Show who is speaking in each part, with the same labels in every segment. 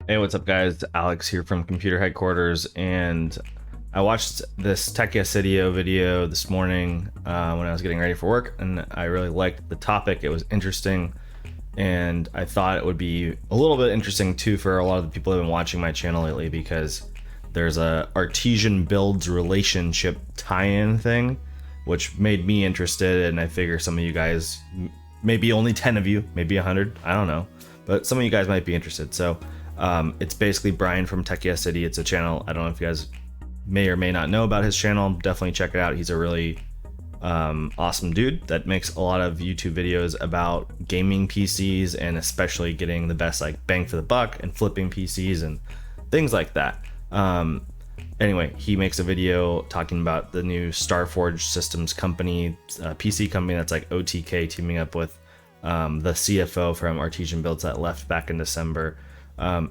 Speaker 1: Hey, what's up, guys? Alex here from Computer Headquarters, and I watched this Enthusiast video this morning when I was getting ready for work, and I really liked the topic. It was interesting, and I thought it would be a little bit interesting too for a lot of the people who have been watching my channel lately, because there's a Artesian Builds relationship tie-in thing, which made me interested, and I figure some of you guys, maybe only 10 of you, maybe 100, I don't know, but some of you guys might be interested. So it's basically Brian from Enthusiast City. It's a channel. I don't know if you guys may or may not know about his channel. Definitely check it out. He's a really awesome dude that makes a lot of YouTube videos about gaming PCs, and especially getting the best like bang for the buck and flipping PCs and things like that. Anyway, he makes a video talking about the new Starforge Systems company, PC company that's like OTK, teaming up with the CFO from Artesian Builds that left back in December.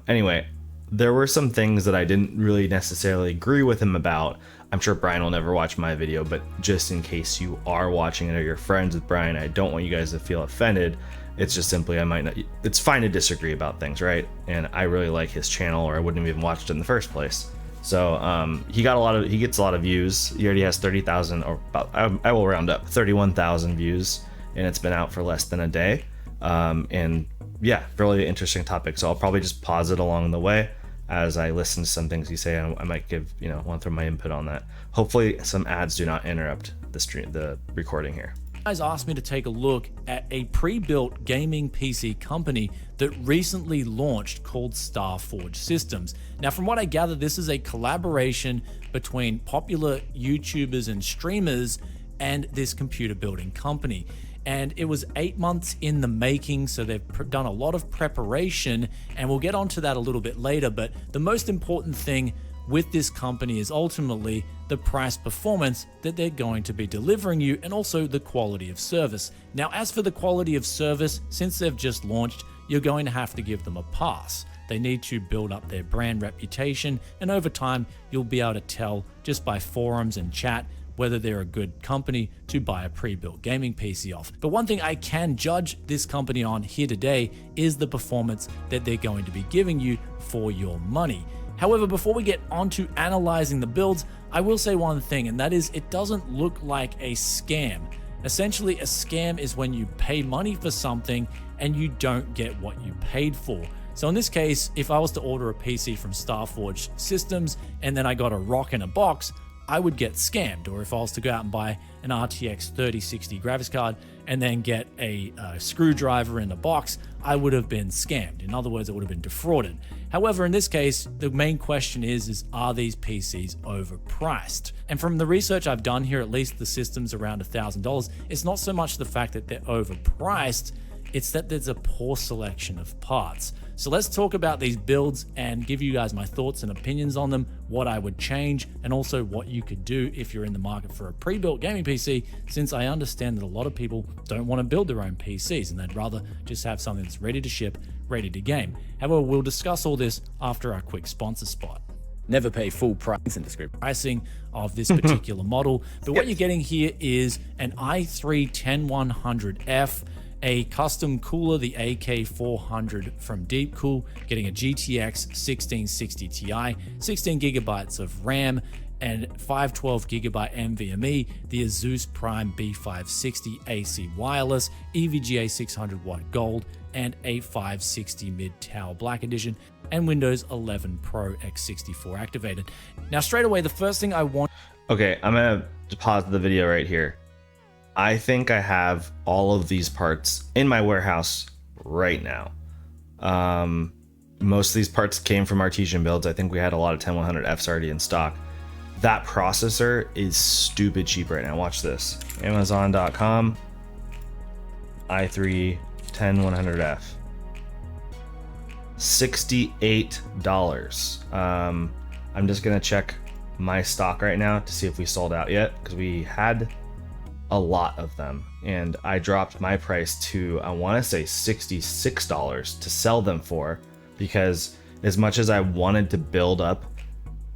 Speaker 1: Anyway, there were some things that I didn't really necessarily agree with him about. I'm sure Brian will never watch my video, but just in case you are watching it or you're friends with Brian, I don't want you guys to feel offended. It's just simply, I might not, it's fine to disagree about things, right? And I really like his channel, or I wouldn't have even watched it in the first place. So he gets a lot of views. He already has 30,000, or about, I will round up, 31,000 views, and it's been out for less than a day. And yeah, really interesting topic. So I'll probably just pause it along the way as I listen to some things you say. I might give, want to throw my input on that. Hopefully some ads do not interrupt the recording here.
Speaker 2: Guys asked me to take a look at a pre-built gaming PC company that recently launched called Starforge Systems. Now, from what I gather, this is a collaboration between popular YouTubers and streamers and this computer building company. And it was 8 months in the making, so they've done a lot of preparation, and we'll get onto that a little bit later. But the most important thing with this company is ultimately the price performance that they're going to be delivering you, and also the quality of service. Now, as for the quality of service, since they've just launched, you're going to have to give them a pass. They need to build up their brand reputation, and over time, you'll be able to tell just by forums and chat whether they're a good company to buy a pre-built gaming PC off. But one thing I can judge this company on here today is the performance that they're going to be giving you for your money. However, before we get onto analyzing the builds, I will say one thing, and that is it doesn't look like a scam. Essentially, a scam is when you pay money for something and you don't get what you paid for. So in this case, if I was to order a PC from Starforge Systems and then I got a rock in a box, I would get scammed. Or if I was to go out and buy an RTX 3060 graphics card and then get a screwdriver in a box, I would have been scammed. In other words, it would have been defrauded. However, in this case, the main question is are these PCs overpriced? And from the research I've done here, at least the system's around $1,000. It's not so much the fact that they're overpriced, it's that there's a poor selection of parts. So let's talk about these builds and give you guys my thoughts and opinions on them, what I would change, and also what you could do if you're in the market for a pre-built gaming PC, since I understand that a lot of people don't want to build their own PCs and they'd rather just have something that's ready to ship, ready to game. However, we'll discuss all this after our quick sponsor spot.
Speaker 3: Never pay full price in description.
Speaker 2: Pricing of this particular model. But what you're getting here is an i3-10100F, a custom cooler, the AK400 from Deepcool, getting a GTX 1660 Ti, 16 gigabytes of RAM, and 512 gigabyte NVMe, the Asus Prime B560 AC wireless, EVGA 600 watt gold, and a 560 mid-tower black edition, and Windows 11 Pro x64 activated. Now, straight away, the first thing I want...
Speaker 1: Okay, I'm gonna pause the video right here. I think I have all of these parts in my warehouse right now. Most of these parts came from Artesian Builds. I think we had a lot of 10100Fs already in stock. That processor is stupid cheap right now. Watch this. Amazon.com, i3-10100F. $68. I'm just gonna check my stock right now to see if we sold out yet, because we had a lot of them, and I dropped my price to, I want to say, $66 to sell them for, because as much as I wanted to build up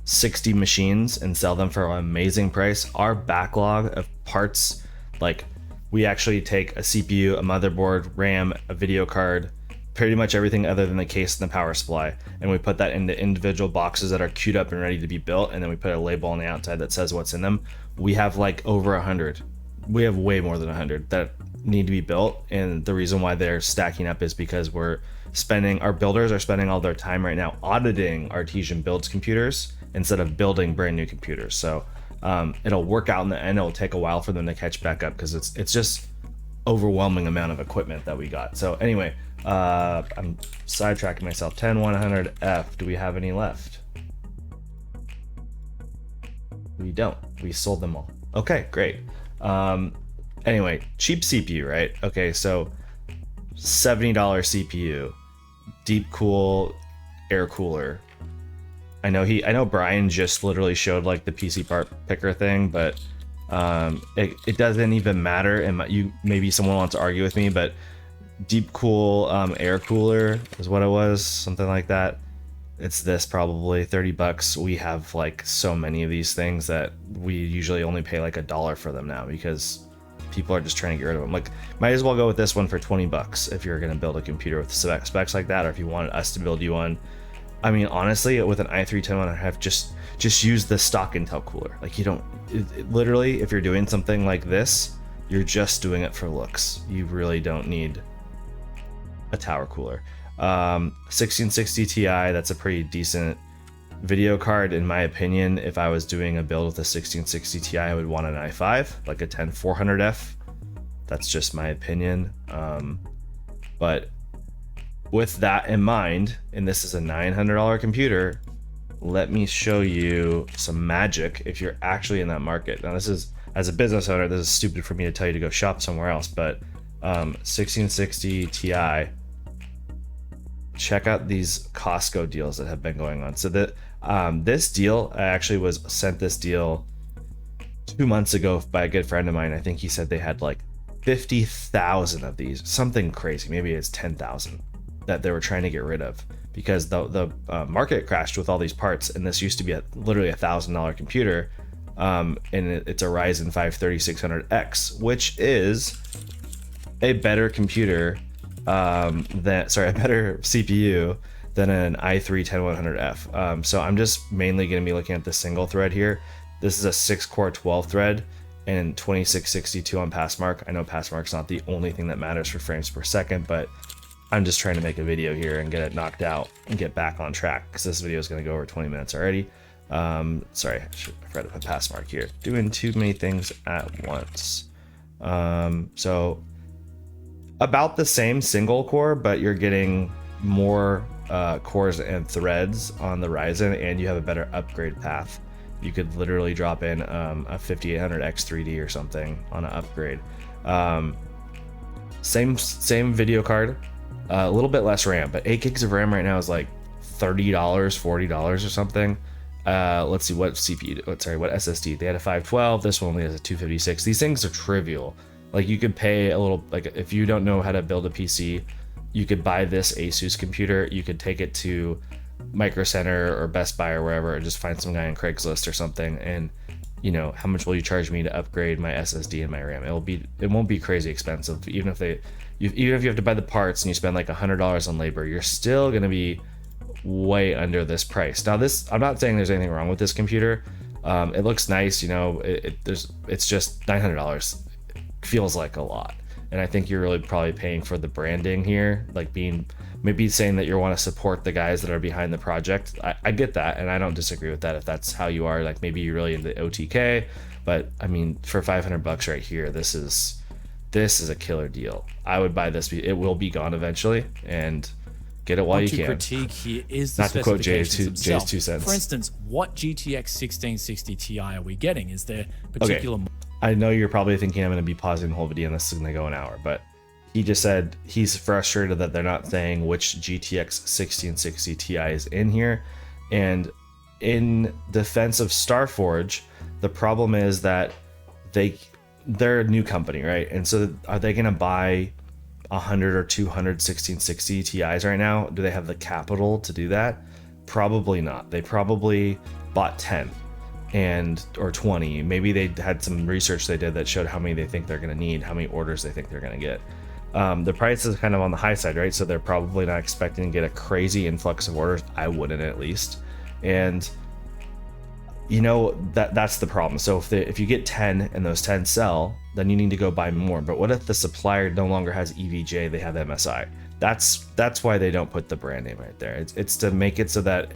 Speaker 1: 60 machines and sell them for an amazing price, our backlog of parts, like we actually take a CPU, a motherboard, RAM, a video card, pretty much everything other than the case and the power supply, and we put that into individual boxes that are queued up and ready to be built, and then we put a label on the outside that says what's in them. We have like over 100. We have way more than 100 that need to be built, and the reason why they're stacking up is because our builders are spending all their time right now auditing Artesian Builds computers instead of building brand new computers. So it'll work out in the end. It'll take a while for them to catch back up because it's just overwhelming amount of equipment that we got. So anyway, I'm sidetracking myself. 10100F. Do we have any left? We don't. We sold them all. Okay, great. Anyway, cheap CPU, right? Okay, so $70 CPU, deep cool air cooler. I know Brian just literally showed like the PC part picker thing, but it doesn't even matter. And maybe someone wants to argue with me, but deep cool air cooler is what it was, something like that. It's this, probably $30. We have like so many of these things that we usually only pay like $1 for them now because people are just trying to get rid of them. Like, might as well go with this one for $20 if you're going to build a computer with specs like that, or if you wanted us to build you one. I mean, honestly, with an i3-10100F, just use the stock Intel cooler. Like, you don't literally, if you're doing something like this, you're just doing it for looks. You really don't need a tower cooler. 1660 Ti, that's a pretty decent video card in my opinion. If I was doing a build with a 1660 Ti, I would want an i5, like a 10400F. That's just my opinion. But with that in mind, and this is a $900 computer, let me show you some magic if you're actually in that market. Now, this is, as a business owner, this is stupid for me to tell you to go shop somewhere else, but 1660 Ti, check out these Costco deals that have been going on. So that this deal, I actually was sent this deal 2 months ago by a good friend of mine. I think he said they had like 50,000 of these, something crazy. Maybe it's 10,000 that they were trying to get rid of because the market crashed with all these parts, and this used to be literally $1,000 computer, and it's a Ryzen 5 3600X, which is a better computer a better CPU than an i3-10100F. So I'm just mainly going to be looking at the single thread here. This is a 6-core 12 thread and 2662 on Passmark. I know Passmark's not the only thing that matters for frames per second, but I'm just trying to make a video here and get it knocked out and get back on track because this video is going to go over 20 minutes already. Sorry, I forgot to put Passmark here. Doing too many things at once. So about the same single core, but you're getting more cores and threads on the Ryzen, and you have a better upgrade path. You could literally drop in a 5800X3D or something on an upgrade. Same video card, a little bit less RAM, but 8 gigs of RAM right now is like $30, $40 or something. Let's see what what SSD. They had a 512. This one only has a 256. These things are trivial. Like, you could pay a little, like, if you don't know how to build a PC, you could buy this Asus computer. You could take it to Micro Center or Best Buy or wherever, and just find some guy on Craigslist or something, and how much will you charge me to upgrade my SSD and my RAM? It won't be crazy expensive. Even if you have to buy the parts and you spend like $100 on labor, you're still gonna be way under this price. Now, I'm not saying there's anything wrong with this computer. It looks nice, it's just $900. Feels like a lot, and I think you're really probably paying for the branding here, like maybe saying that you want to support the guys that are behind the project. I get that, and I don't disagree with that if that's how you are. Like, maybe you're really into OTK, but I mean, for $500 right here, this is a killer deal. I would buy this. It will be gone eventually, and get it while you can.
Speaker 2: Critique here is the
Speaker 1: not to quote Jay's
Speaker 2: themselves.
Speaker 1: 2 cents.
Speaker 2: For instance, what GTX 1660 Ti are we getting? Is there particular?
Speaker 1: Okay. I know you're probably thinking I'm going to be pausing the whole video and this is going to go an hour, but he just said he's frustrated that they're not saying which GTX 1660 Ti is in here. And in defense of Starforge, the problem is that they're a new company, right? And so are they going to buy 100 or 200 1660 Ti's right now? Do they have the capital to do that? Probably not. They probably bought 10. Or 20. Maybe they had some research they did that showed how many they think they're going to need, how many orders they think they're going to get. The price is kind of on the high side, right? So they're probably not expecting to get a crazy influx of orders. I wouldn't, at least. And that's the problem. So if you get 10 and those 10 sell, then you need to go buy more. But what if the supplier no longer has EVJ, they have MSI? That's why they don't put the brand name right there. It's to make it so that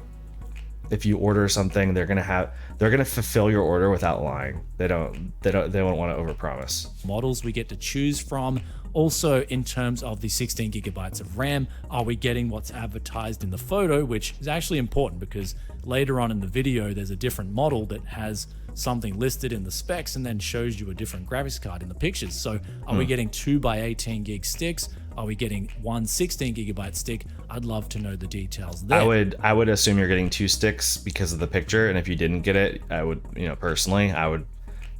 Speaker 1: if you order something, they're gonna fulfill your order without lying. They don't want to overpromise.
Speaker 2: Models we get to choose from. Also, in terms of the 16 gigabytes of RAM, are we getting what's advertised in the photo, which is actually important because later on in the video, there's a different model that has something listed in the specs and then shows you a different graphics card in the pictures. So are we getting 2x18 gig sticks? Are we getting one 16 gigabyte stick? I'd love to know the details there.
Speaker 1: I would assume you're getting 2 sticks because of the picture, and if you didn't get it, I would, personally, I would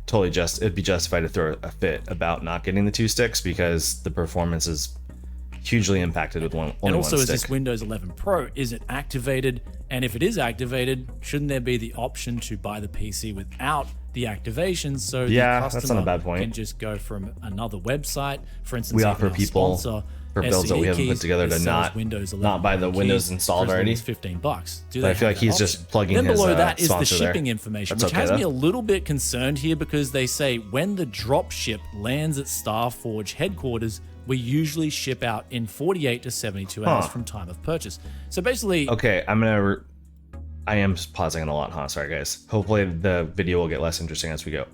Speaker 1: totally it'd be justified to throw a fit about not getting the 2 sticks because the performance is hugely impacted with only one stick.
Speaker 2: And also, is this Windows 11 Pro, is it activated? And if it is activated, shouldn't there be the option to buy the PC without the activation, so the customer
Speaker 1: that's not a bad point.
Speaker 2: can just go from another website? For instance,
Speaker 1: we offer people for builds that we haven't put together to not buy the Windows installed already.
Speaker 2: $15.
Speaker 1: But I feel like he's just plugging
Speaker 2: then
Speaker 1: his
Speaker 2: below that is the
Speaker 1: sponsor
Speaker 2: shipping
Speaker 1: there.
Speaker 2: information,
Speaker 1: That's
Speaker 2: which
Speaker 1: okay,
Speaker 2: has
Speaker 1: though.
Speaker 2: me a little bit concerned here because they say when the drop ship lands at Starforge headquarters, we usually ship out in 48 to 72 hours from time of purchase. So basically,
Speaker 1: okay, I am pausing it a lot, huh? Sorry, guys. Hopefully the video will get less interesting as we go.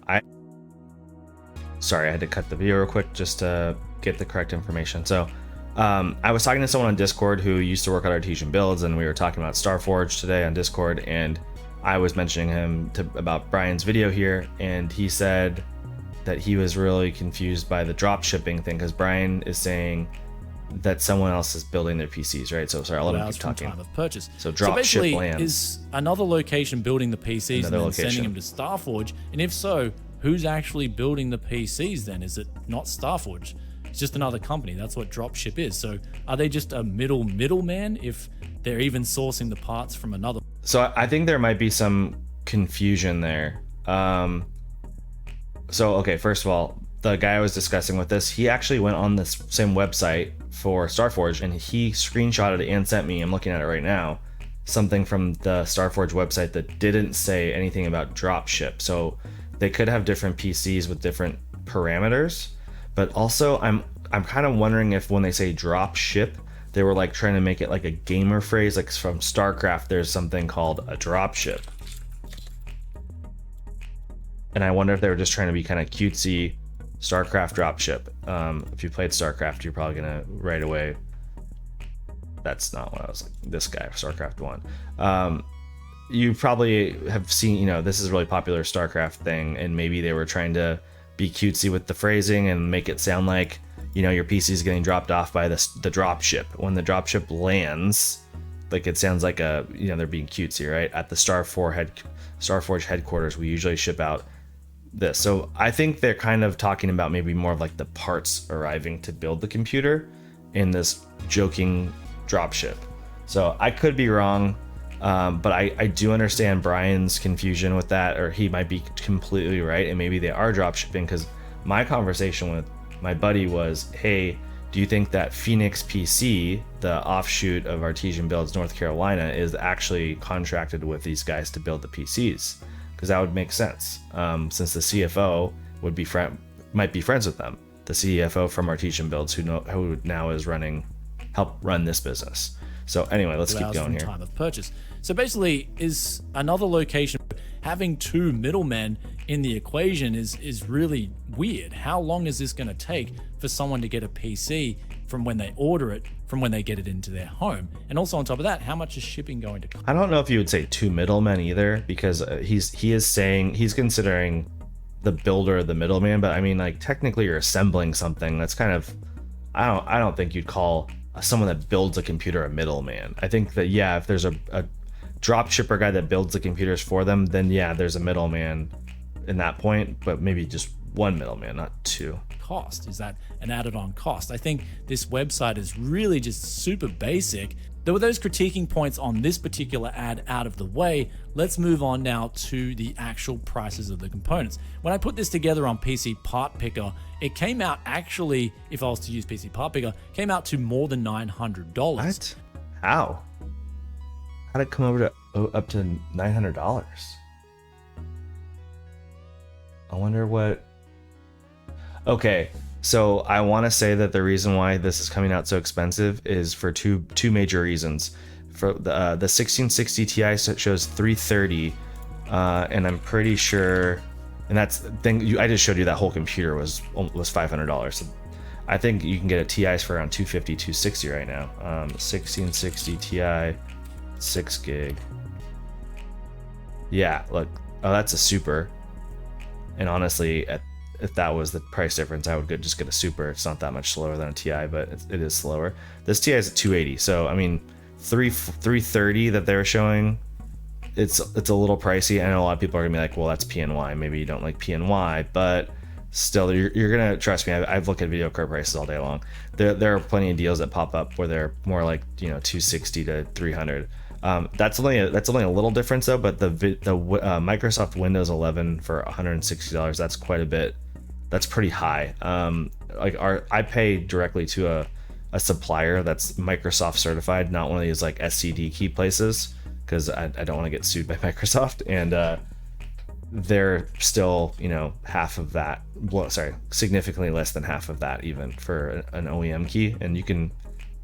Speaker 1: Sorry, I had to cut the video real quick just to get the correct information. So I was talking to someone on Discord who used to work at Artesian Builds, and we were talking about Starforge today on Discord, and I was mentioning him about Brian's video here, and he said that he was really confused by the drop shipping thing because Brian is saying that someone else is building their PCs, right? So sorry, I'll let him keep talking.
Speaker 2: Time of purchase.
Speaker 1: So drop ship lands.
Speaker 2: Is another location building the PCs and then sending them to Starforge? And if so, who's actually building the PCs then? Is it not Starforge? It's just another company. That's what dropship is. So are they just a middleman if they're even sourcing the parts from another?
Speaker 1: So I think there might be some confusion there. So, okay, first of all, the guy I was discussing with this, he actually went on this same website for Starforge and he screenshotted it and sent me, I'm looking at it right now, something from the Starforge website that didn't say anything about dropship. So they could have different PCs with different parameters, but also I'm kind of wondering if when they say drop ship, they were like trying to make it like a gamer phrase, like from StarCraft, there's something called a drop ship. And I wonder if they were just trying to be kind of cutesy, StarCraft dropship. If you played StarCraft, you're probably gonna right away. That's not what I was like. This guy, StarCraft 1. You probably have seen, this is a really popular StarCraft thing, and maybe they were trying to be cutesy with the phrasing and make it sound like, your PC is getting dropped off by the dropship. When the dropship lands, like it sounds like they're being cutesy, right? At the Starforge headquarters, we usually ship out this. So I think they're kind of talking about maybe more of like the parts arriving to build the computer in this joking dropship. So I could be wrong, but I do understand Brian's confusion with that, or he might be completely right, and maybe they are dropshipping, because my conversation with my buddy was, hey, do you think that Phoenix PC, the offshoot of Artesian Builds North Carolina, is actually contracted with these guys to build the PCs? Because that would make sense, since the CFO might be friends with them. The CFO from Artesian Builds, who now is help run this business. So anyway, let's keep going here.
Speaker 2: Time of purchase. So basically, is another location having 2 middlemen in the equation is really weird. How long is this going to take for someone to get a PC from when they order it, from when they get it into their home? And also on top of that, how much is shipping going to cost?
Speaker 1: I don't know if you would say 2 middlemen either, because he is saying he's considering the builder the middleman, but I mean, like, technically you're assembling something. That's kind of, I don't think you'd call someone that builds a computer a middleman. I think that, yeah, if there's a drop shipper guy that builds the computers for them, then yeah, there's a middleman in that point, but maybe just 1 middleman, not 2.
Speaker 2: Cost, is that an added on cost? I think this website is really just super basic. There were those critiquing points on this particular ad out of the way. Let's move on now to the actual prices of the components. When I put this together on PC Part Picker, it came out actually, if I was to use PC Part Picker, came out to more than $900.
Speaker 1: What? How? How'd it come over to up to $900? I wonder what. Okay, so I want to say that the reason why this is coming out so expensive is for two major reasons. For the 1660 Ti shows 330, and I'm pretty sure, and that's thing. I just showed you that whole computer was $500. So I think you can get a Ti's for around 250, 260 right now. 1660 Ti, 6 gig. Yeah, look, oh, that's a super. And honestly, if that was the price difference, I would just get a super. It's not that much slower than a Ti, but it is slower. This Ti is at 280, so I mean, 330 that they're showing, it's a little pricey. I know a lot of people are gonna be like, well, that's PNY. Maybe you don't like PNY, but still, you're gonna trust me. I've looked at video card prices all day long. There are plenty of deals that pop up where they're more like 260 to 300. That's only a little difference though. But the Microsoft Windows 11 for $160, that's quite a bit. That's pretty high. I pay directly to a supplier that's Microsoft certified, not one of these like SCD key places, because I don't want to get sued by Microsoft. And they're still half of that. Well, sorry, significantly less than half of that even for an OEM key. And you can,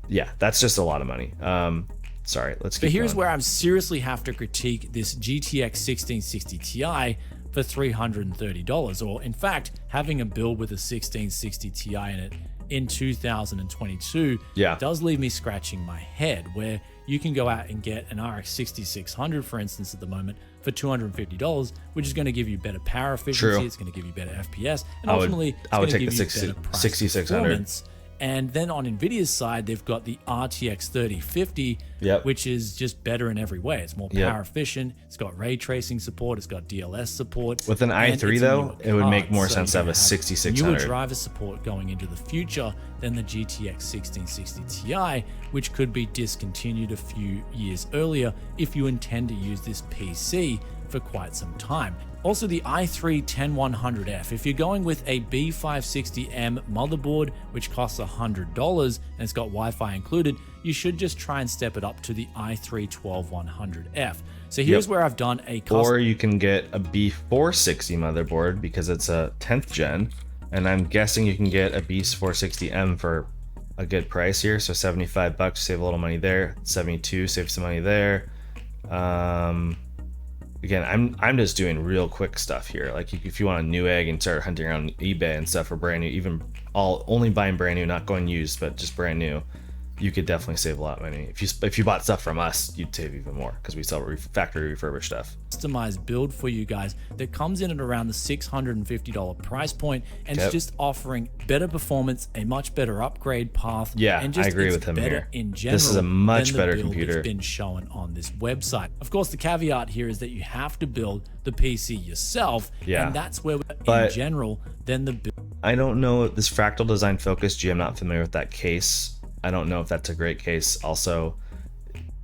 Speaker 1: yeah, that's just a lot of money. Sorry, let's keep
Speaker 2: But here's
Speaker 1: going.
Speaker 2: where I seriously have to critique this GTX 1660 Ti for $330, or in fact, having a build with a 1660 Ti in it in 2022 does leave me scratching my head, where you can go out and get an RX 6600, for instance, at the moment for $250, which is going to give you better power efficiency.
Speaker 1: True.
Speaker 2: It's going to give you better FPS, and ultimately
Speaker 1: I would
Speaker 2: it's going
Speaker 1: take
Speaker 2: to
Speaker 1: the
Speaker 2: give you better price
Speaker 1: 6600.
Speaker 2: performance. And then on NVIDIA's side, they've got the RTX 3050, which is just better in every way. It's more power efficient. It's got ray tracing support. It's got DLS support.
Speaker 1: With an i3 though, it would make more sense to have a 6600.
Speaker 2: Newer driver support going into the future than the GTX 1660 Ti, which could be discontinued a few years earlier if you intend to use this PC for quite some time. Also, the i3 10100F. If you're going with a B560M motherboard, which costs $100 and it's got Wi-Fi included, you should just try and step it up to the i3 12100F. So here's where I've done a custom.
Speaker 1: Or you can get a B460 motherboard because it's a 10th gen, and I'm guessing you can get a B460M for a good price here. So $75, save a little money there. 72, save some money there. Again, I'm just doing real quick stuff here. Like if you want a new egg and start hunting around eBay and stuff for brand new, even only buying brand new, not going used, but just brand new, you could definitely save a lot of money. If you bought stuff from us, you'd save even more because we sell factory refurbished stuff.
Speaker 2: Customized build for you guys that comes in at around the $650 price point, and it's just offering better performance, a much better upgrade path. And just,
Speaker 1: I agree with him
Speaker 2: better
Speaker 1: here.
Speaker 2: In general,
Speaker 1: this is a much
Speaker 2: than the
Speaker 1: better
Speaker 2: build
Speaker 1: computer.
Speaker 2: that's been shown on this website. Of course, the caveat here is that you have to build the PC yourself, and that's where, in general, then the build.
Speaker 1: I don't know this fractal design focus G. I'm not familiar with that case. I don't know if that's a great case. Also,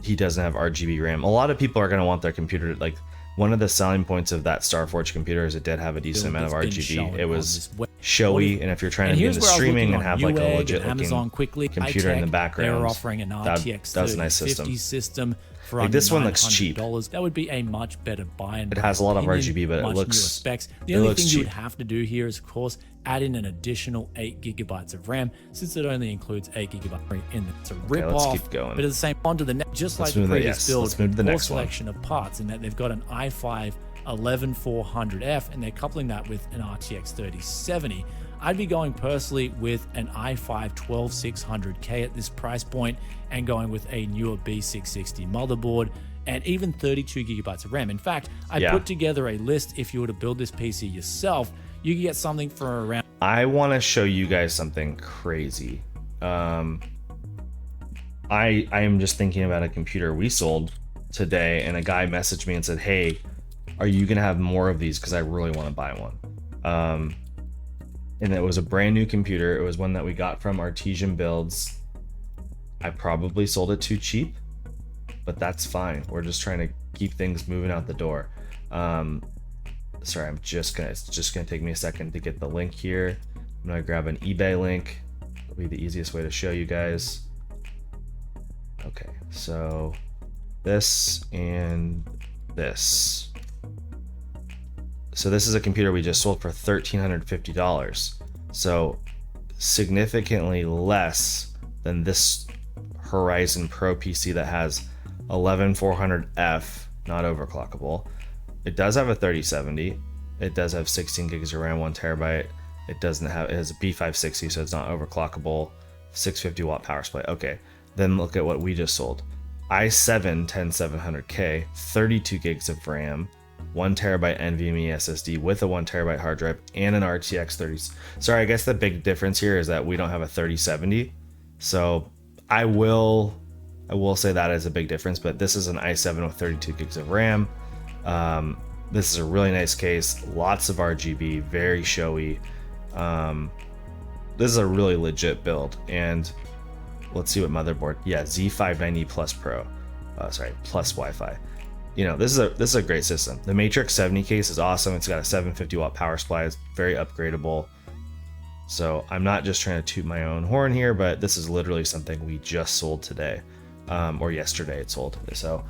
Speaker 1: he doesn't have RGB RAM. A lot of people are going to want their computer, like one of the selling points of that Starforge computer is it did have a decent amount of RGB. It was showy, and if you're trying to do the streaming and have like a legit looking computer in the background,
Speaker 2: they're offering an RTX 3050 system for
Speaker 1: like this one looks cheap.
Speaker 2: That would be a much better buy.
Speaker 1: It has a lot of RGB, but it looks
Speaker 2: specs. The only thing you would have to do here is, of course, add in an additional 8 gigabytes of RAM, since it only includes 8 gigabytes in it. It's a rip off.
Speaker 1: Let's keep going.
Speaker 2: But at the same time, onto the next, just like the previous build, full selection of parts, in that they've got an i5 11400F and they're coupling that with an RTX 3070. I'd be going personally with an i5 12600K at this price point and going with a newer B660 motherboard and even 32 gigabytes of RAM. In fact, I put together a list. If you were to build this PC yourself, you could get something for around.
Speaker 1: I want to show you guys something crazy. I am just thinking about a computer we sold today, and a guy messaged me and said, "Hey, are you gonna have more of these? Because I really want to buy one." And it was a brand new computer. It was one that we got from Artesian Builds. I probably sold it too cheap, but that's fine. We're just trying to keep things moving out the door. Sorry, it's just gonna take me a second to get the link here. I'm gonna grab an eBay link. It'll be the easiest way to show you guys. Okay, so this and this. So this is a computer we just sold for $1,350. So significantly less than this Horizon Pro PC that has 11400F, not overclockable. It does have a 3070. It does have 16 gigs of RAM, 1 terabyte. It has a B560, so it's not overclockable. 650 watt power supply. Okay, then look at what we just sold. i7 10700K, 32 gigs of RAM, 1 terabyte NVMe SSD with a 1 terabyte hard drive and an RTX 30. Sorry, I guess the big difference here is that we don't have a 3070. So I will say that is a big difference, but this is an i7 with 32 gigs of RAM. This is a really nice case, lots of RGB, very showy. This is a really legit build, and let's see what motherboard. Yeah, Z590 Plus Pro. Plus Wi-Fi. You know, this is a great system. The Matrix 70 case is awesome. It's got a 750 watt power supply. It's very upgradable. So I'm not just trying to toot my own horn here, but this is literally something we just sold today, or yesterday it sold. So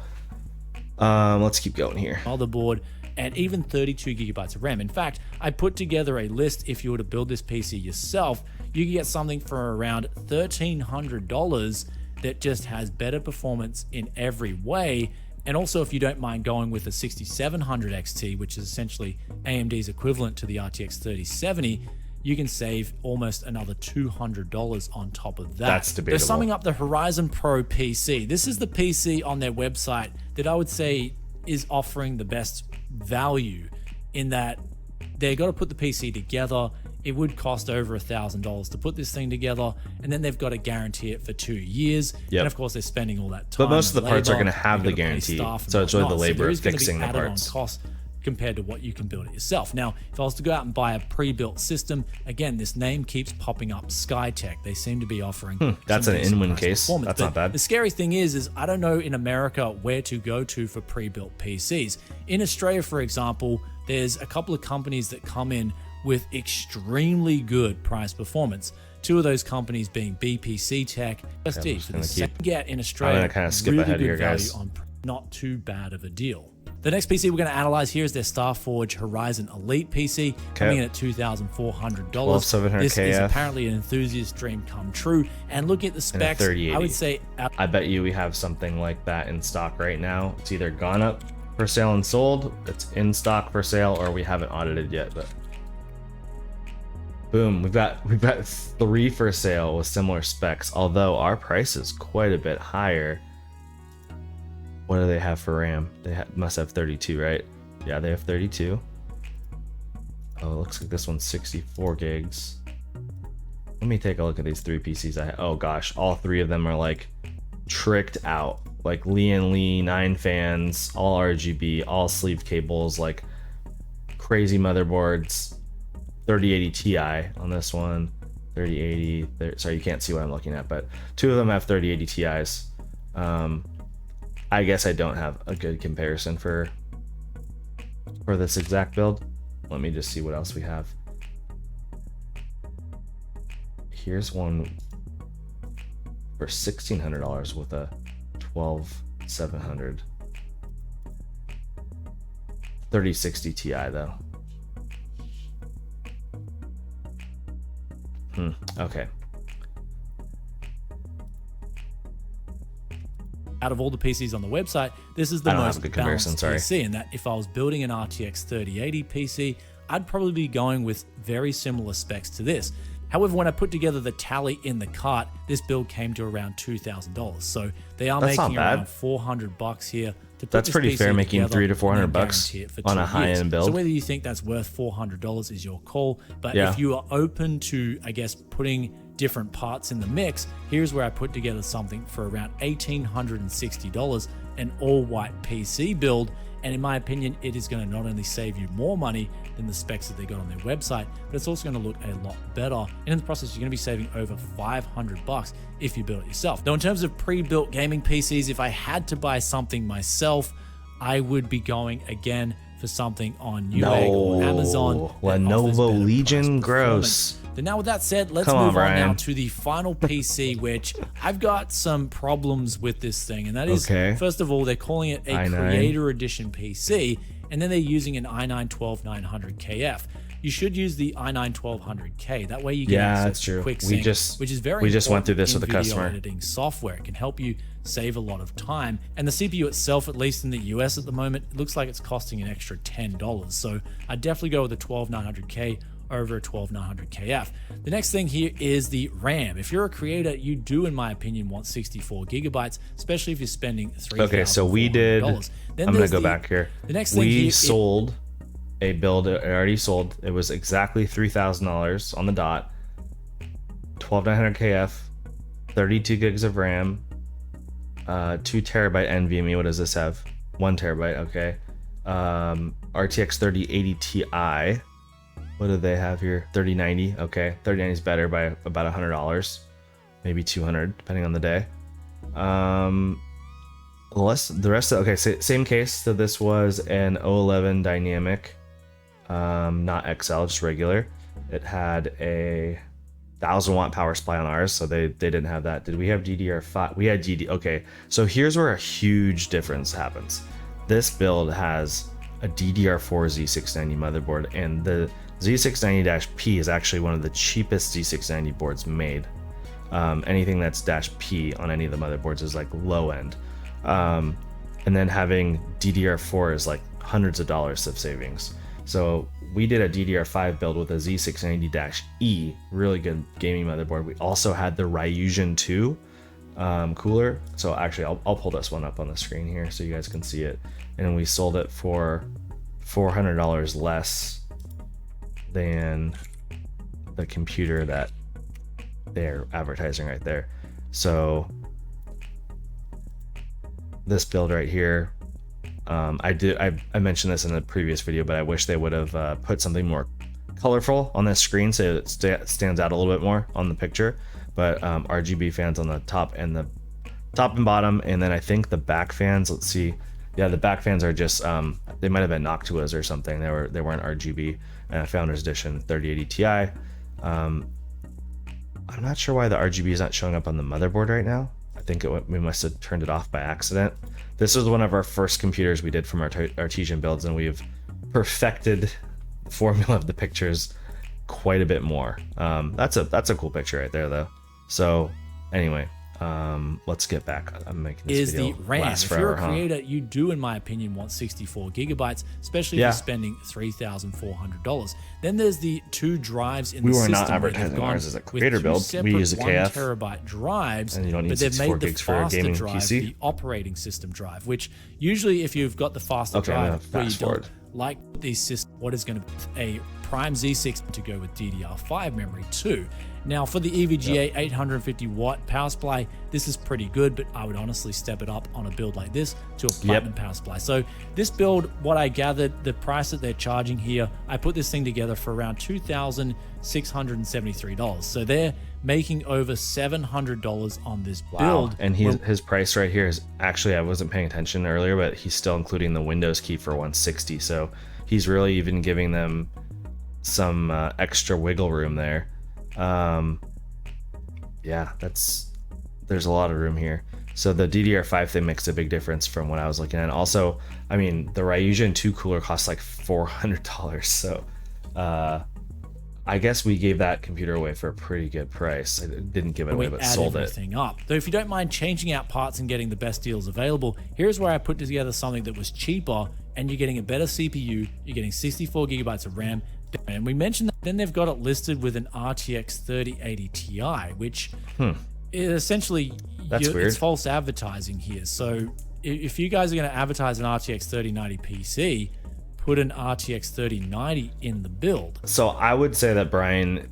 Speaker 1: let's keep going here.
Speaker 2: Motherboard and even 32 gigabytes of RAM. In fact, I put together a list. If you were to build this PC yourself, you could get something for around $1,300 that just has better performance in every way. And also, if you don't mind going with a 6700 XT, which is essentially AMD's equivalent to the RTX 3070, you can save almost another $200 on top of that.
Speaker 1: That's debatable.
Speaker 2: They're summing up the Horizon Pro PC. This is the PC on their website that I would say is offering the best value, in that they got to put the PC together. It would cost over $1,000 to put this thing together, and then they've got to guarantee it for 2 years.
Speaker 1: Yep.
Speaker 2: And of course, they're spending all that time.
Speaker 1: But most of the parts are going to have the
Speaker 2: They've gotta pay
Speaker 1: guarantee,
Speaker 2: staff and
Speaker 1: so it's really the
Speaker 2: whatnot.
Speaker 1: labor
Speaker 2: there
Speaker 1: of
Speaker 2: is gonna be
Speaker 1: fixing the
Speaker 2: added-on
Speaker 1: parts.
Speaker 2: costs compared to what you can build it yourself. Now, if I was to go out and buy a pre-built system, again, this name keeps popping up, Skytech. They seem to be offering
Speaker 1: That's
Speaker 2: some
Speaker 1: an
Speaker 2: decent
Speaker 1: in-win
Speaker 2: price
Speaker 1: case.
Speaker 2: performance.
Speaker 1: That's
Speaker 2: But
Speaker 1: not bad.
Speaker 2: the scary thing is I don't know in America where to go to for pre-built PCs. In Australia, for example, there's a couple of companies that come in with extremely good price performance. Two of those companies being BPC Tech, SD. For the same get in Australia,
Speaker 1: I'm gonna kind of skip
Speaker 2: really
Speaker 1: ahead
Speaker 2: good
Speaker 1: here, guys.
Speaker 2: value on not too bad of a deal. The next PC we're going to analyze here is their Starforge Horizon Elite PC, coming in at $2,400.
Speaker 1: 12700
Speaker 2: This is
Speaker 1: KF.
Speaker 2: apparently an enthusiast dream come true. And looking at the
Speaker 1: And a
Speaker 2: specs,
Speaker 1: 3080.
Speaker 2: I would say
Speaker 1: I bet you we have something like that in stock right now. It's either gone up for sale and sold, it's in stock for sale, or we haven't audited yet. But boom, we've got 3 for sale with similar specs, although our price is quite a bit higher. What do they have for RAM? They must have 32, right? Yeah, they have 32. Oh, it looks like this one's 64 gigs. Let me take a look at these 3 PCs. Oh gosh, all 3 of them are like tricked out. Like Lee and Lee, 9 fans, all RGB, all sleeve cables, like crazy motherboards. 3080 Ti on this one. 3080. Sorry, you can't see what I'm looking at, but 2 of them have 3080 Ti's. I guess I don't have a good comparison for this exact build. Let me just see what else we have. Here's one for $1,600 with a 12700. 3060 Ti though. Okay.
Speaker 2: out of all the PCs on the website, this is the
Speaker 1: I don't
Speaker 2: most
Speaker 1: have a good comparison,
Speaker 2: balanced
Speaker 1: sorry.
Speaker 2: PC. And that if I was building an RTX 3080 PC, I'd probably be going with very similar specs to this. However, when I put together the tally in the cart, this build came to around $2,000. So they are
Speaker 1: That's not
Speaker 2: making
Speaker 1: bad.
Speaker 2: around $400 here to put
Speaker 1: That's
Speaker 2: this
Speaker 1: pretty
Speaker 2: PC
Speaker 1: fair, making
Speaker 2: together
Speaker 1: $300 to $400
Speaker 2: and then
Speaker 1: bucks
Speaker 2: guarantee it for
Speaker 1: on
Speaker 2: 2
Speaker 1: a high-end
Speaker 2: years.
Speaker 1: build.
Speaker 2: So whether you think that's worth $400 is your call. But
Speaker 1: Yeah.
Speaker 2: if you are open to, I guess, putting different parts in the mix, here's where I put together something for around $1,860, an all-white PC build. And in my opinion, it is going to not only save you more money than the specs that they got on their website, but it's also going to look a lot better. And in the process, you're going to be saving over $500 if you build it yourself. Now, in terms of pre-built gaming PCs, if I had to buy something myself, I would be going again for something on Newegg or Amazon.
Speaker 1: Lenovo Legion, gross.
Speaker 2: But now with that said, let's move on now to the final PC, which I've got some problems with this thing. And that is, first of all, they're calling it a Creator Edition PC, and then they're using an i9-12900KF. You should use the i9-1200K. That way you get access to quick sync, which is very important.
Speaker 1: We just went through this with a customer.
Speaker 2: Editing software. It can help you save a lot of time. And the CPU itself, at least in the US at the moment, it looks like it's costing an extra $10. So I'd definitely go with the 12900K over a 12900KF. The next thing here is the RAM. If you're a creator, you do, in my opinion, want 64 gigabytes, especially if you're spending $3,000.
Speaker 1: Okay, so we did. I'm gonna go back here.
Speaker 2: The next thing
Speaker 1: we sold a build. It already sold. It was exactly $3,000 on the dot. 12900KF, 32 gigs of RAM, 2 terabyte NVMe. What does this have? 1 terabyte. Okay. RTX 3080 Ti. What do they have here? 3090. Okay, 3090 is better by about $100, maybe $200 depending on the day. The rest of, okay, same case. So this was an 011 dynamic, not XL, just regular. It had a 1000-watt power supply on ours, so they didn't have that. Did we have DDR5? We had DD. Okay, so here's where a huge difference happens. This build has a DDR4 Z690 motherboard, and the Z690-P is actually one of the cheapest Z690 boards made. Anything that's -P on any of the motherboards is like low end. And then having DDR4 is like hundreds of dollars of savings. So we did a DDR5 build with a Z690-E, really good gaming motherboard. We also had the Ryujin 2 cooler. So actually, I'll pull this one up on the screen here so you guys can see it. And we sold it for $400 less than the computer that they're advertising right there. So this build right here, I mentioned this in a previous video, but I wish they would have put something more colorful on this screen so it stands out a little bit more on the picture. But RGB fans on the top and bottom, and then I think the back fans, let's see, yeah, the back fans are just they might have been Noctuas or something. They weren't RGB. Founders Edition 3080 Ti. I'm not sure why the RGB is not showing up on the motherboard right now. I think we must have turned it off by accident. This was one of our first computers we did from our Artesian Builds, and we've perfected the formula of the pictures quite a bit more. That's a cool picture right there, though. So anyway, let's get back. I'm making this video
Speaker 2: the RAM.
Speaker 1: last
Speaker 2: If
Speaker 1: forever,
Speaker 2: you're a creator, you do, in my opinion, want 64 gigabytes, especially if you're spending $3,400. Then there's the 2 drives in the system.
Speaker 1: We were not advertising ours as a creator build. We use a KF.
Speaker 2: 1 terabyte drives,
Speaker 1: and you don't need
Speaker 2: but they've
Speaker 1: 64
Speaker 2: made the
Speaker 1: gigs for a
Speaker 2: faster
Speaker 1: gaming
Speaker 2: drive
Speaker 1: PC.
Speaker 2: the operating system drive, which usually if you've got the faster drive where you don't like these systems, what is going to be a Prime Z6 to go with DDR5 memory too. Now for the EVGA 850 watt power supply, this is pretty good, but I would honestly step it up on a build like this to a platinum power supply. So this build, what I gathered, the price that they're charging here, I put this thing together for around $2,673. So they're making over $700 on this build.
Speaker 1: And his price right here is actually, I wasn't paying attention earlier, but he's still including the Windows key for $160. So he's really even giving them some extra wiggle room there. Yeah, there's a lot of room here. So the DDR5 thing makes a big difference from what I was looking at. Also, I mean, the Ryujin 2 cooler costs like $400. So I guess we gave that computer away for a pretty good price. I didn't give it away, but sold it.
Speaker 2: Up. Though if you don't mind changing out parts and getting the best deals available, here's where I put together something that was cheaper, and you're getting a better CPU, you're getting 64 gigabytes of RAM. And we mentioned that then they've got it listed with an RTX 3080 Ti, which is essentially it's false advertising here. So if you guys are going to advertise an RTX 3090 PC, put an RTX 3090 in the build.
Speaker 1: So I would say that, Brian,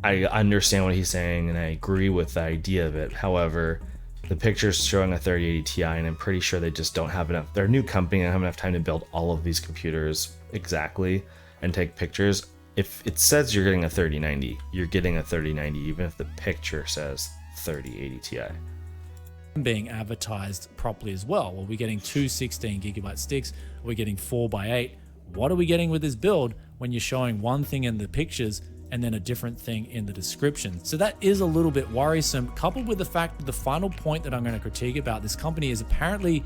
Speaker 1: I understand what he's saying and I agree with the idea of it. However, the picture's showing a 3080 Ti, and I'm pretty sure they just don't have enough. They're a new company and don't have enough time to build all of these computers exactly and take pictures. If it says you're getting a 3090, you're getting a 3090, even if the picture says 3080 Ti.
Speaker 2: Being advertised properly as well. Are we getting two 16 gigabyte sticks? Are we getting 4x8? What are we getting with this build when you're showing one thing in the pictures and then a different thing in the description? So that is a little bit worrisome, coupled with the fact that the final point that I'm going to critique about this company is apparently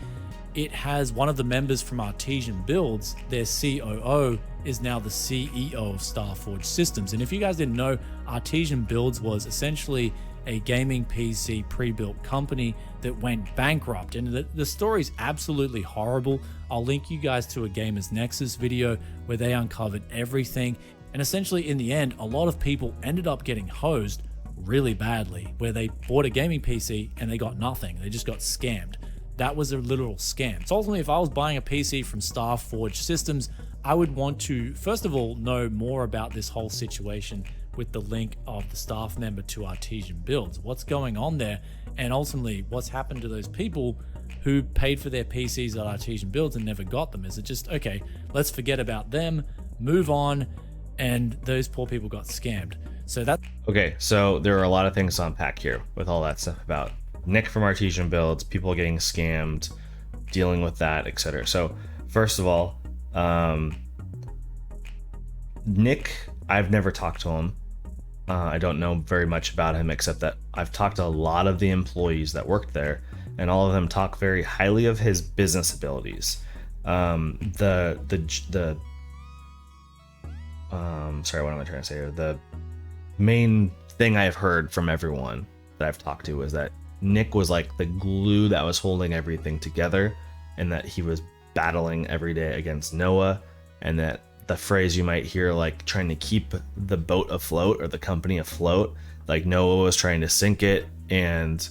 Speaker 2: it has one of the members from Artesian Builds, their COO, is now the CEO of Starforge Systems. And if you guys didn't know, Artesian Builds was essentially a gaming PC pre-built company that went bankrupt, and the story's absolutely horrible. I'll link you guys to a Gamers Nexus video where they uncovered everything, and essentially in the end, a lot of people ended up getting hosed really badly, where they bought a gaming PC and they got nothing. They just got scammed. That was a literal scam. So ultimately, if I was buying a PC from Starforge Systems, I would want to, first of all, know more about this whole situation with the link of the staff member to Artesian Builds. What's going on there? And ultimately, what's happened to those people who paid for their PCs at Artesian Builds and never got them? Is it just, okay, let's forget about them, move on, and those poor people got scammed? So that...
Speaker 1: Okay, so there are a lot of things to unpack here with all that stuff about Nick from Artesian Builds, people getting scammed, dealing with that, etc. So first of all, Nick, I've never talked to him. I don't know very much about him, except that I've talked to a lot of the employees that worked there, and all of them talk very highly of his business abilities. Sorry, what am I trying to say here? The main thing I've heard from everyone that I've talked to is that Nick was like the glue that was holding everything together, and that he was battling every day against Noah, and that the phrase you might hear, like trying to keep the boat afloat or the company afloat, like Noah was trying to sink it and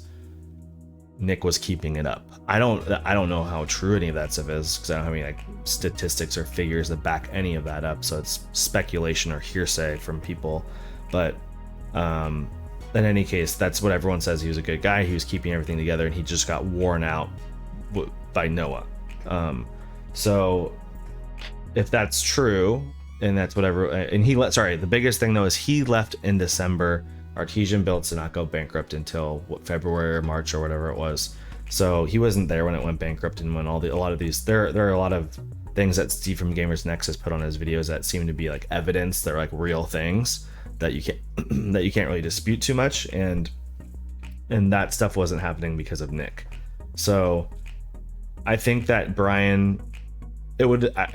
Speaker 1: Nick was keeping it up. I don't know how true any of that stuff is, because I don't have any like statistics or figures that back any of that up, so it's speculation or hearsay from people. But in any case, that's what everyone says. He was a good guy, he was keeping everything together, and he just got worn out by Noah. So if that's true, and that's whatever, and the biggest thing though is he left in December. Artesian Builds did not go bankrupt until February or March or whatever it was. So he wasn't there when it went bankrupt, and when a lot of these, there are a lot of things that Steve from Gamers Nexus put on his videos that seem to be like evidence. They're like real things that you can't that you can't really dispute too much, and that stuff wasn't happening because of Nick. So I think that I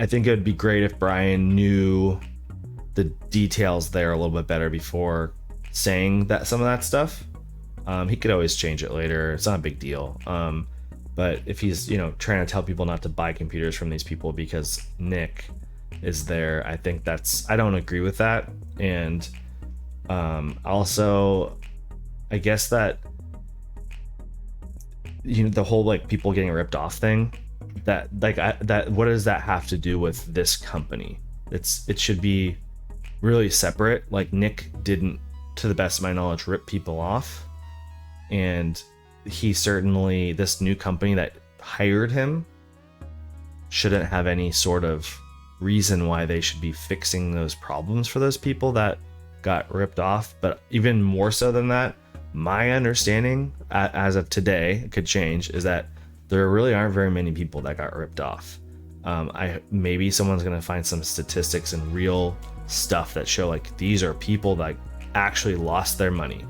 Speaker 1: think it would be great if Brian knew the details there a little bit better before saying that some of that stuff. He could always change it later. It's not a big deal. But if he's, trying to tell people not to buy computers from these people because Nick is there, I think I don't agree with that. And also, I guess that, the whole like people getting ripped off thing, that what does that have to do with this company? It should be really separate. Like Nick didn't, to the best of my knowledge, rip people off, and he certainly, this new company that hired him shouldn't have any sort of reason why they should be fixing those problems for those people that got ripped off. But even more so than that, my understanding as of today, it could change, is that there really aren't very many people that got ripped off. Maybe someone's gonna find some statistics and real stuff that show like these are people that actually lost their money.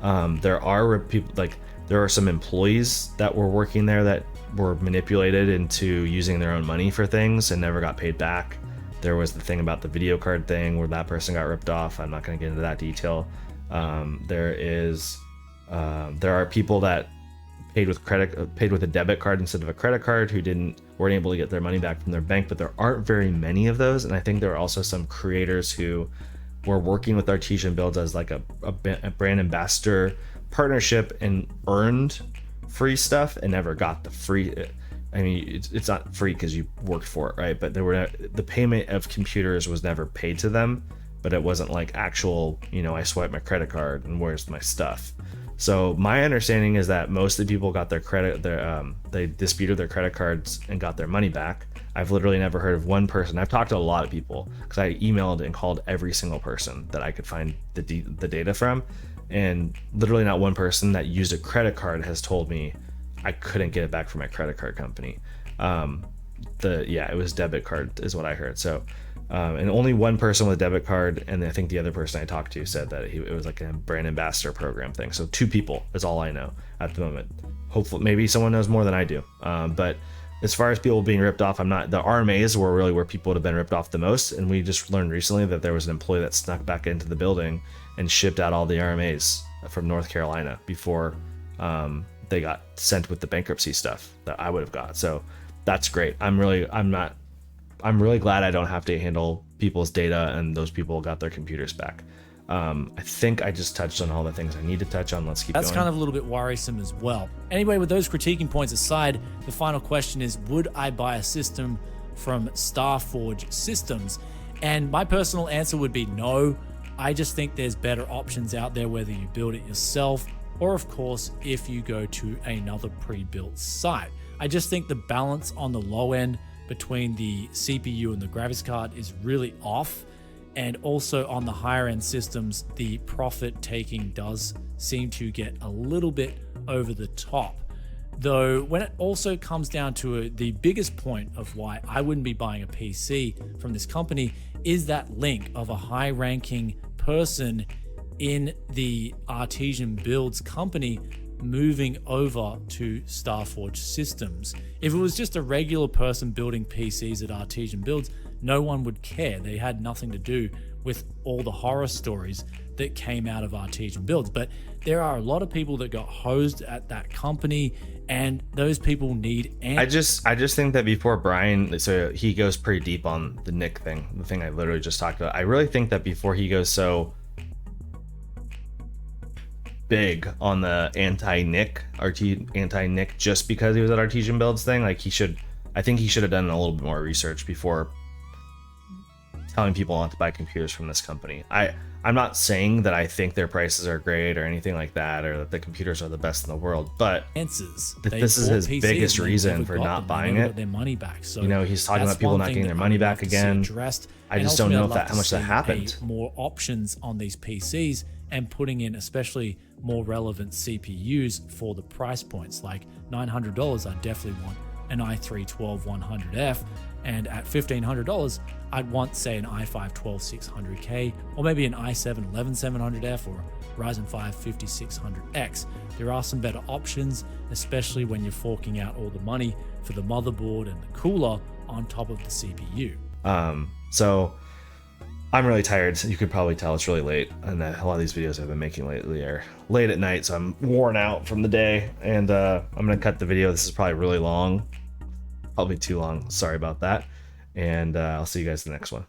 Speaker 1: There are people, like there are some employees that were working there that were manipulated into using their own money for things and never got paid back. There was the thing about the video card thing where that person got ripped off. I'm not going to get into that detail. There are people that paid with a debit card instead of a credit card who weren't able to get their money back from their bank, but there aren't very many of those. And I think there are also some creators who were working with Artesian Builds as like a brand ambassador partnership and earned free stuff and never got the free. I mean, it's not free because you worked for it, right? But the payment of computers was never paid to them, but it wasn't like actual, I swiped my credit card and where's my stuff. So my understanding is that most of the people got their credit, they disputed their credit cards and got their money back. I've literally never heard of one person. I've talked to a lot of people because I emailed and called every single person that I could find the data from, and literally not one person that used a credit card has told me I couldn't get it back from my credit card company. It was debit card is what I heard. So, and only one person with a debit card, and I think the other person I talked to said that it was like a brand ambassador program thing. So 2 people is all I know at the moment. Hopefully, maybe someone knows more than I do. But as far as people being ripped off, I'm not. The RMAs were really where people would have been ripped off the most, and we just learned recently that there was an employee that snuck back into the building and shipped out all the RMAs from North Carolina before they got sent with the bankruptcy stuff that I would have got. So that's great. I'm really glad I don't have to handle people's data, and those people got their computers back. I think I just touched on all the things I need to touch on. Let's keep going.
Speaker 2: That's kind of a little bit worrisome as well. Anyway, with those critiquing points aside, the final question is, would I buy a system from Starforge Systems? And my personal answer would be no. I just think there's better options out there, whether you build it yourself or, of course, if you go to another pre-built site. I just think the balance on the low end between the CPU and the graphics card is really off. And also on the higher end systems, the profit taking does seem to get a little bit over the top. Though when it also comes down to the biggest point of why I wouldn't be buying a PC from this company is that link of a high ranking person in the Artesian Builds company moving over to Starforge Systems. If it was just a regular person building PCs at Artesian Builds, no one would care. They had nothing to do with all the horror stories that came out of Artesian Builds. But there are a lot of people that got hosed at that company, and those people need answers.
Speaker 1: I just think that before Brian, so he goes pretty deep on the Nick thing, the thing I literally just talked about. I really think that before he goes so big on the anti-Nick just because he was at Artesian Builds thing, like I think he should have done a little bit more research before telling people not to buy computers from this company. I'm not saying that I think their prices are great or anything like that, or that the computers are the best in the world, but this is his biggest reason for not buying it.
Speaker 2: Their money back. So
Speaker 1: he's talking about people not getting their money back again. I just don't know how much that happened.
Speaker 2: More options on these PCs and putting in especially more relevant CPUs for the price points. Like $900, I definitely want an i3-12100F, and at $1,500, I'd want, say, an i5-12600K, or maybe an i7-11700F or Ryzen 5 5600X. There are some better options, especially when you're forking out all the money for the motherboard and the cooler on top of the CPU.
Speaker 1: So I'm really tired. So you could probably tell it's really late, and a lot of these videos I've been making lately are late at night, so I'm worn out from the day, and I'm gonna cut the video. This is probably really long, probably too long. Sorry about that, and I'll see you guys in the next one.